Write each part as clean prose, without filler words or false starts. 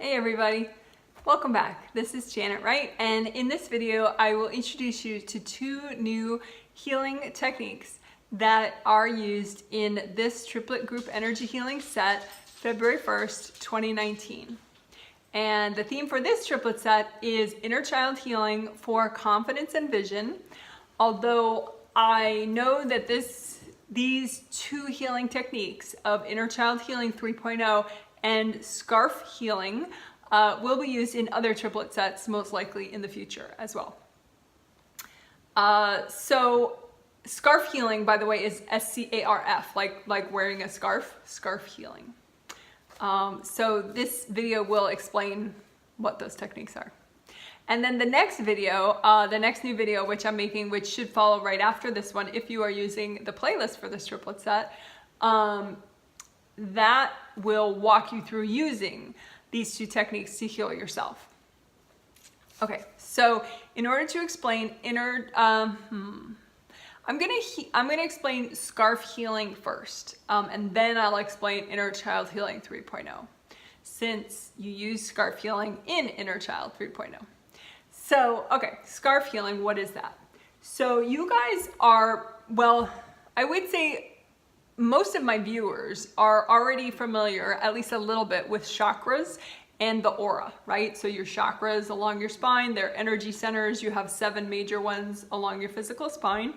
Hey everybody, welcome back. This is Janet Wright, and in this video I will introduce you to two new healing techniques that are used in this triplet group energy healing set February 1st, 2019. And the theme for this triplet set is inner child healing for confidence and vision. Although I know that these two healing techniques of inner child healing 3.0 and scarf healing will be used in other triplet sets, most likely in the future as well. So scarf healing, by the way, is SCARF, like wearing a scarf healing. So this video will explain what those techniques are. And then the next video, the next new video which I'm making, which should follow right after this one if you are using the playlist for this triplet set, that will walk you through using these two techniques to heal yourself. Okay, so in order to explain I'm gonna explain scarf healing first, and then I'll explain inner child healing 3.0, since you use scarf healing in inner child 3.0. So, okay, scarf healing, what is that? So you guys are, well, I would say most of my viewers are already familiar, at least a little bit, with chakras and the aura, right? So your chakras along your spine, they're energy centers. You have 7 major ones along your physical spine,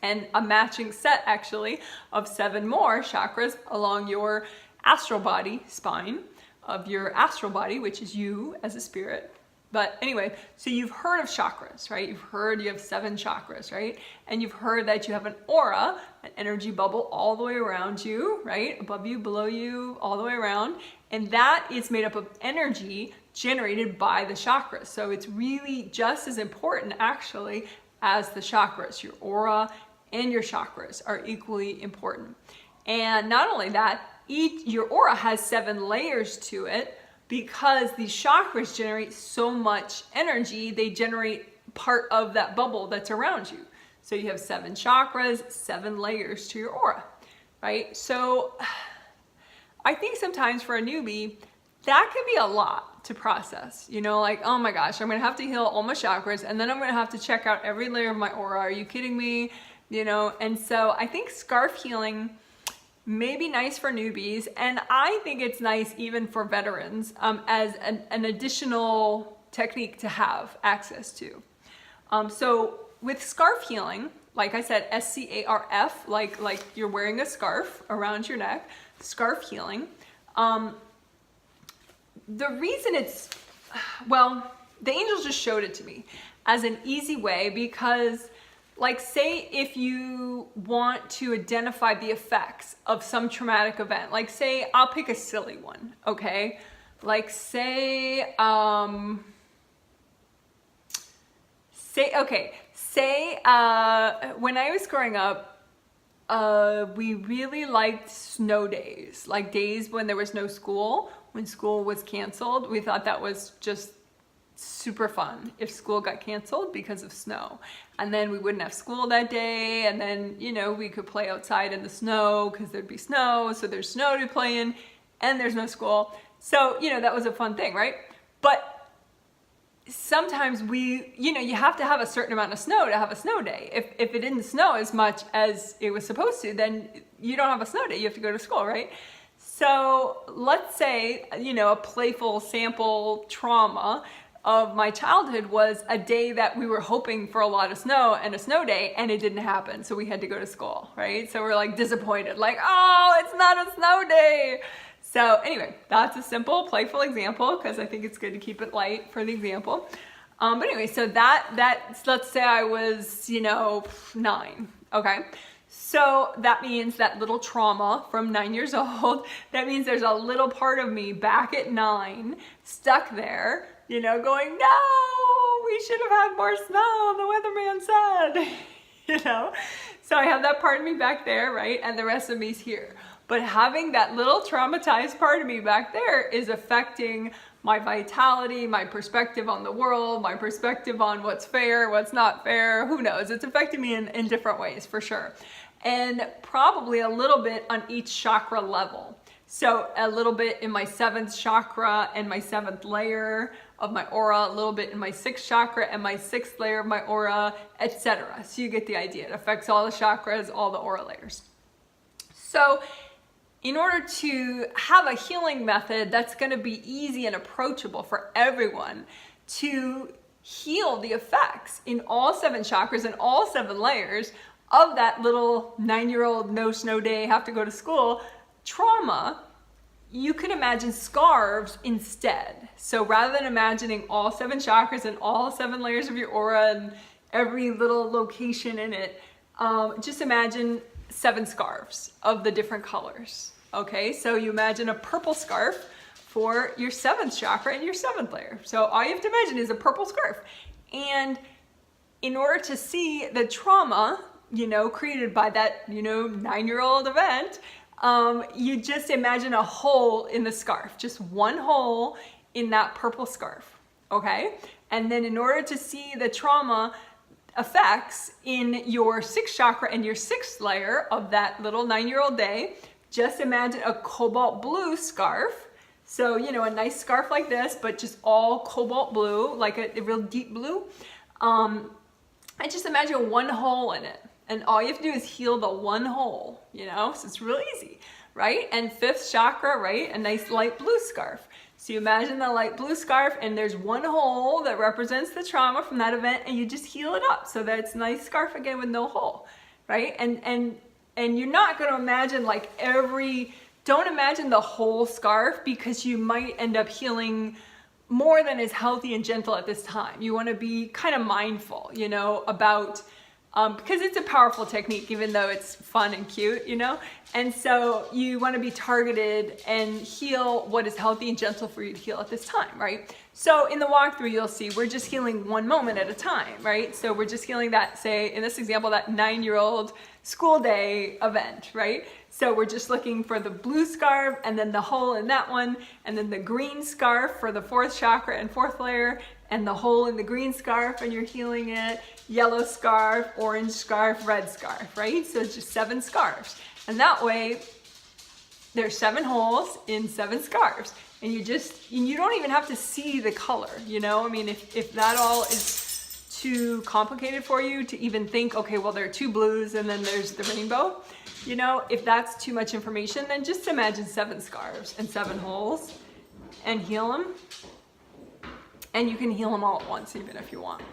and a matching set actually of 7 more chakras along your astral body spine of your astral body, which is you as a spirit. But anyway, so you've heard of chakras, right? You've heard you have 7 chakras, right? And you've heard that you have an aura, an energy bubble all the way around you, right? Above you, below you, all the way around. And that is made up of energy generated by the chakras. So it's really just as important actually as the chakras. Your aura and your chakras are equally important. And not only that, your aura has 7 layers to it. Because these chakras generate so much energy, they generate part of that bubble that's around you. So you have 7 chakras, 7 layers to your aura, right? So I think sometimes for a newbie, that can be a lot to process. You know, like, oh my gosh, I'm gonna have to heal all my chakras, and then I'm gonna have to check out every layer of my aura. Are you kidding me? You know, and so I think scarf healing may be nice for newbies, and I think it's nice even for veterans as an additional technique to have access to. So with scarf healing, like I said, SCARF, like you're wearing a scarf around your neck, scarf healing. The reason it's, well, the angels just showed it to me as an easy way because, like, say if you want to identify the effects of some traumatic event, like say, I'll pick a silly one, okay? Like say when I was growing up, we really liked snow days, like days when there was no school, when school was canceled. We thought that was just super fun if school got canceled because of snow, and then we wouldn't have school that day, and then, you know, we could play outside in the snow because there'd be snow, so there's snow to play in and there's no school. So, you know, that was a fun thing, right? But sometimes you have to have a certain amount of snow to have a snow day. If it didn't snow as much as it was supposed to, then you don't have a snow day, you have to go to school, right? So let's say, you know, a playful sample trauma of my childhood was a day that we were hoping for a lot of snow and a snow day, and it didn't happen, so we had to go to school, right? So we're like disappointed, like, oh, it's not a snow day. So anyway, that's a simple, playful example because I think it's good to keep it light for the example. But anyway, so let's say I was, you know, 9, okay? So that means that little trauma from 9 years old, that means there's a little part of me back at 9 stuck there, you know, going, no, we should have had more snow, the weatherman said, you know? So I have that part of me back there, right? And the rest of me's here. But having that little traumatized part of me back there is affecting my vitality, my perspective on the world, my perspective on what's fair, what's not fair, who knows? It's affecting me in different ways for sure. And probably a little bit on each chakra level. So a little bit in my 7th chakra and my 7th layer of my aura, a little bit in my 6th chakra and my 6th layer of my aura, etc. So you get the idea. It affects all the chakras, all the aura layers. So in order to have a healing method that's going to be easy and approachable for everyone to heal the effects in all 7 chakras and all 7 layers of that little 9-year-old no snow day, have to go to school trauma, you can imagine scarves instead. So rather than imagining all 7 chakras and all 7 layers of your aura and every little location in it, just imagine 7 scarves of the different colors. Okay, so you imagine a purple scarf for your 7th chakra and your 7th layer. So all you have to imagine is a purple scarf. And in order to see the trauma, created by that, 9-year-old event, you just imagine a hole in the scarf, just one hole in that purple scarf, okay? And then in order to see the trauma effects in your 6th chakra and your 6th layer of that little 9-year-old day, just imagine a cobalt blue scarf. So, a nice scarf like this, but just all cobalt blue, like a real deep blue. And just imagine one hole in it. And all you have to do is heal the one hole, so it's real easy, right? And 5th chakra, right? A nice light blue scarf. So you imagine the light blue scarf and there's one hole that represents the trauma from that event and you just heal it up so that it's a nice scarf again with no hole, right? And you're not going to imagine don't imagine the whole scarf because you might end up healing more than is healthy and gentle at this time. You want to be kind of mindful, about because it's a powerful technique, even though it's fun and cute, and so you want to be targeted and heal what is healthy and gentle for you to heal at this time, right? So in the walkthrough, you'll see we're just healing one moment at a time, right? So we're just healing that, say, in this example, that 9-year-old school day event, right? So we're just looking for the blue scarf and then the hole in that one, and then the green scarf for the 4th chakra and 4th layer, and the hole in the green scarf and you're healing it, yellow scarf, orange scarf, red scarf, right? So it's just 7 scarves. And that way, there's 7 holes in 7 scarves. And you don't even have to see the color, I mean, if that all is too complicated for you to even think, okay, well, there are 2 blues and then there's the rainbow, if that's too much information, then just imagine 7 scarves and 7 holes and heal them. And you can heal them all at once even if you want.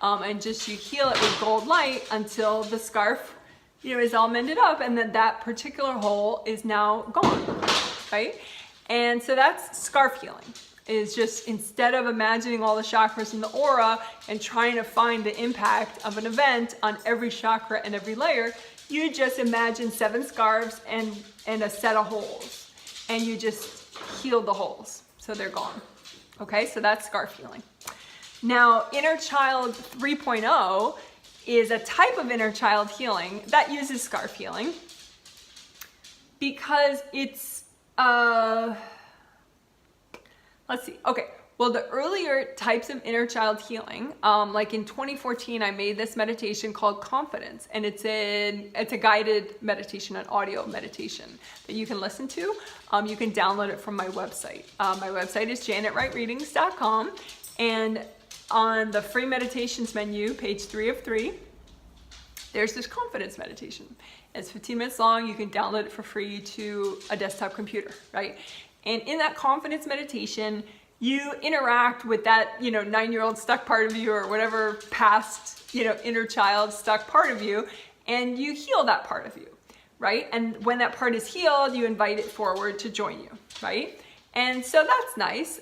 And just you heal it with gold light until the scarf, is all mended up and then that particular hole is now gone, right? And so that's scarf healing. Is just instead of imagining all the chakras in the aura and trying to find the impact of an event on every chakra and every layer, you just imagine 7 scarves and a set of holes. And you just heal the holes. So they're gone. Okay, so that's scarf healing. Now, Inner Child 3.0 is a type of inner child healing that uses scarf healing because it's, let's see, okay. Well, the earlier types of inner child healing, like in 2014, I made this meditation called Confidence, and it's a guided meditation, an audio meditation that you can listen to. You can download it from my website. My website is janetwrightreadings.com, and on the free meditations menu, page 3 of 3, there's this confidence meditation. It's 15 minutes long. You can download it for free to a desktop computer, right? And in that confidence meditation, you interact with that, 9-year-old stuck part of you or whatever past, inner child stuck part of you, and you heal that part of you, right? And when that part is healed, you invite it forward to join you, right? And so that's nice.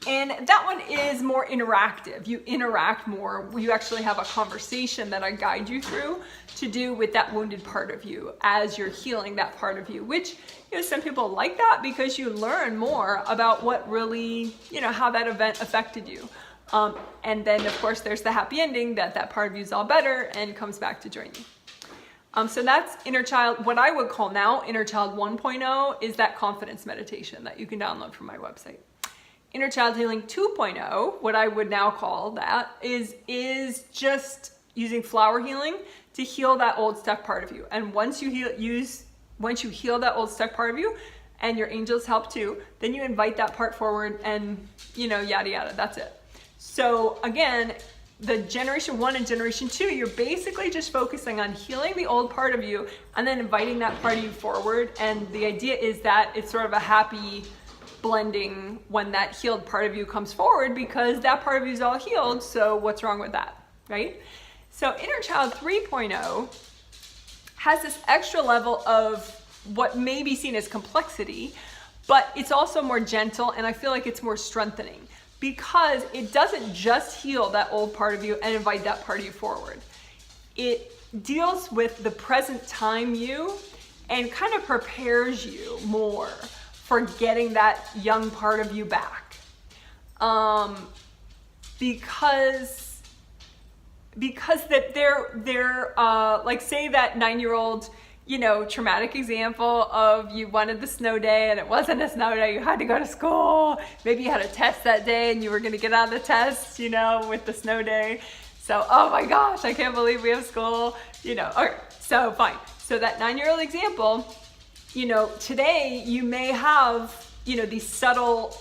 And that one is more interactive. You interact more. You actually have a conversation that I guide you through to do with that wounded part of you as you're healing that part of you, which, some people like that because you learn more about what really, how that event affected you. And then of course there's the happy ending that part of you is all better and comes back to join you. So that's Inner Child. What I would call now Inner Child 1.0 is that confidence meditation that you can download from my website. Inner Child Healing 2.0, what I would now call that, is just using flower healing to heal that old stuck part of you. And once you use once you heal that old stuck part of you, and your angels help too, then you invite that part forward and, you know, yada, yada, that's it. So again, the generation 1 and generation 2, you're basically just focusing on healing the old part of you and then inviting that part of you forward. And the idea is that it's sort of a happy blending when that healed part of you comes forward, because that part of you is all healed. So what's wrong with that, right? So Inner Child 3.0 has this extra level of what may be seen as complexity, but it's also more gentle, and I feel like it's more strengthening, because it doesn't just heal that old part of you and invite that part of you forward. It deals with the present time you and kind of prepares you more for getting that young part of you back. Because that they're like, say that 9-year-old, you know, traumatic example of you wanted the snow day and it wasn't a snow day, you had to go to school, maybe you had a test that day and you were gonna get out of the test, you know, with the snow day. So, oh my gosh, I can't believe we have school, you know. Okay, so fine. So that 9-year-old example, you know, today you may have, you know, these subtle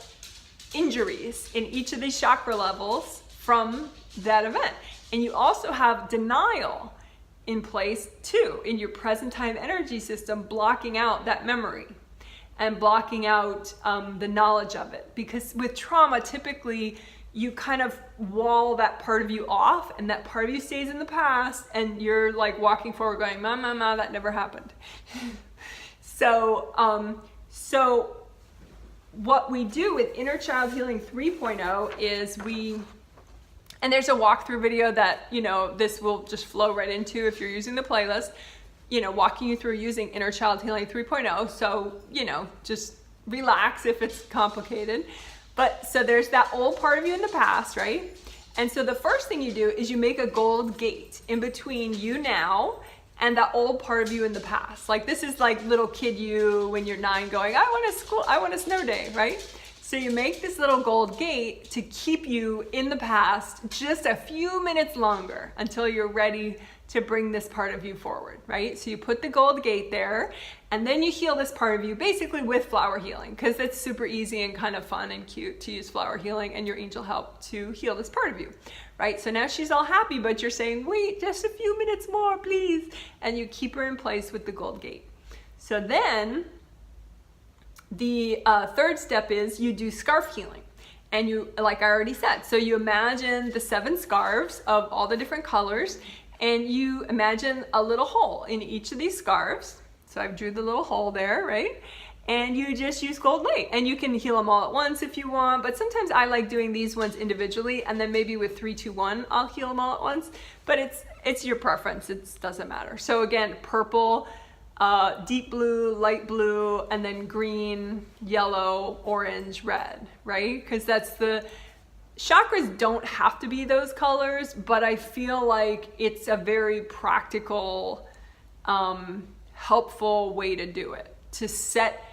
injuries in each of these chakra levels from that event. And you also have denial in place too, in your present time energy system, blocking out that memory and blocking out the knowledge of it. Because with trauma, typically you kind of wall that part of you off, and that part of you stays in the past, and you're like walking forward going, ma, that never happened. So what we do with Inner Child Healing 3.0 is and there's a walkthrough video that, you know, this will just flow right into if you're using the playlist, you know, walking you through using Inner Child Healing 3.0. So, you know, just relax if it's complicated. But so there's that old part of you in the past, right? And so the first thing you do is you make a gold gate in between you now and that old part of you in the past. Like, this is like little kid you when you're 9 going, I want a snow day, right? So you make this little gold gate to keep you in the past just a few minutes longer until you're ready to bring this part of you forward, right? So you put the gold gate there, and then you heal this part of you basically with flower healing, because it's super easy and kind of fun and cute to use flower healing and your angel help to heal this part of you, right? So now she's all happy, but you're saying, wait, just a few minutes more, please. And you keep her in place with the gold gate. So then the third step is you do scarf healing. And you, like I already said, so you imagine the 7 scarves of all the different colors, and you imagine a little hole in each of these scarves. So I've drew the little hole there, right? And you just use gold light, and you can heal them all at once if you want, but sometimes I like doing these ones individually, and then maybe with 3, 2, 1, I'll heal them all at once, but it's your preference, it doesn't matter. So again, purple, deep blue, light blue, and then green, yellow, orange, red, right? Because that's the chakras don't have to be those colors, but I feel like it's a very practical, helpful way to do it, to set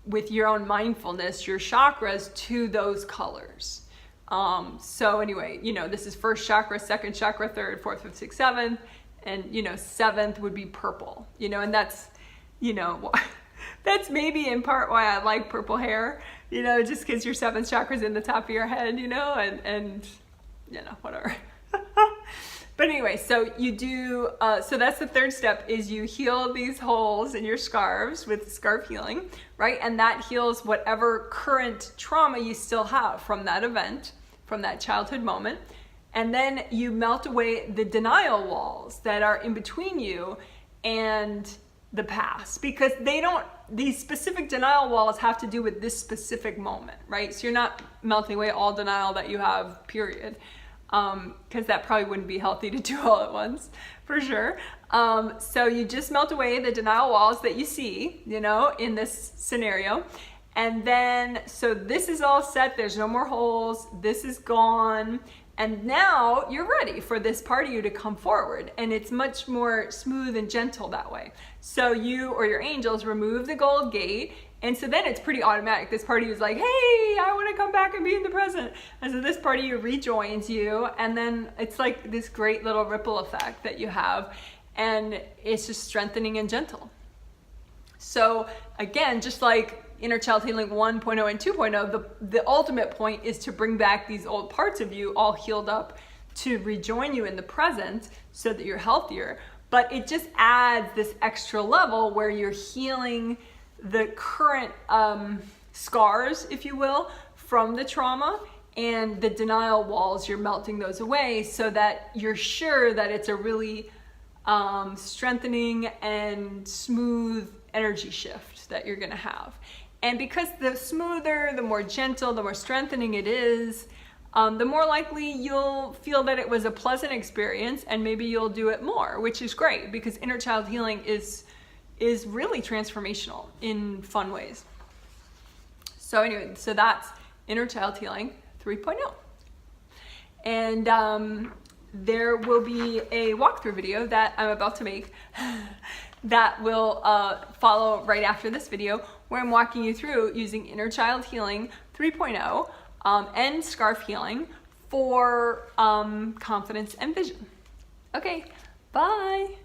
with your own mindfulness your chakras to those colors. So anyway, you know, this is first chakra, second chakra, third, fourth, fifth, sixth, seventh. And, you know, 7th would be purple, you know, and that's, you know, that's maybe in part why I like purple hair, you know, just because your 7th chakra's in the top of your head, you know, and you know, whatever. But anyway, so you do, so that's the third step, is you heal these holes in your scarves with scarf healing, right? And that heals whatever current trauma you still have from that event, from that childhood moment. And then you melt away the denial walls that are in between you and the past, because these specific denial walls have to do with this specific moment, right? So you're not melting away all denial that you have, period. Because that probably wouldn't be healthy to do all at once, for sure. So you just melt away the denial walls that you see, you know, in this scenario. And then, so this is all set, there's no more holes, this is gone. And now you're ready for this part of you to come forward, and it's much more smooth and gentle that way. So you or your angels remove the gold gate, and so then it's pretty automatic. This part of you is like, hey, I want to come back and be in the present. And so this part of you rejoins you, and then it's like this great little ripple effect that you have, and it's just strengthening and gentle. So again, just like Inner Child Healing 1.0 and 2.0, the ultimate point is to bring back these old parts of you all healed up to rejoin you in the present so that you're healthier. But it just adds this extra level where you're healing the current scars, if you will, from the trauma, and the denial walls, you're melting those away so that you're sure that it's a really strengthening and smooth energy shift that you're gonna have. And because the smoother, the more gentle, the more strengthening it is, the more likely you'll feel that it was a pleasant experience, and maybe you'll do it more, which is great because inner child healing is really transformational in fun ways. So anyway, so that's Inner Child Healing 3.0. And there will be a walkthrough video that I'm about to make that will follow right after this video, where I'm walking you through using Inner Child Healing 3.0 and Scarf Healing for confidence and vision. Okay, bye.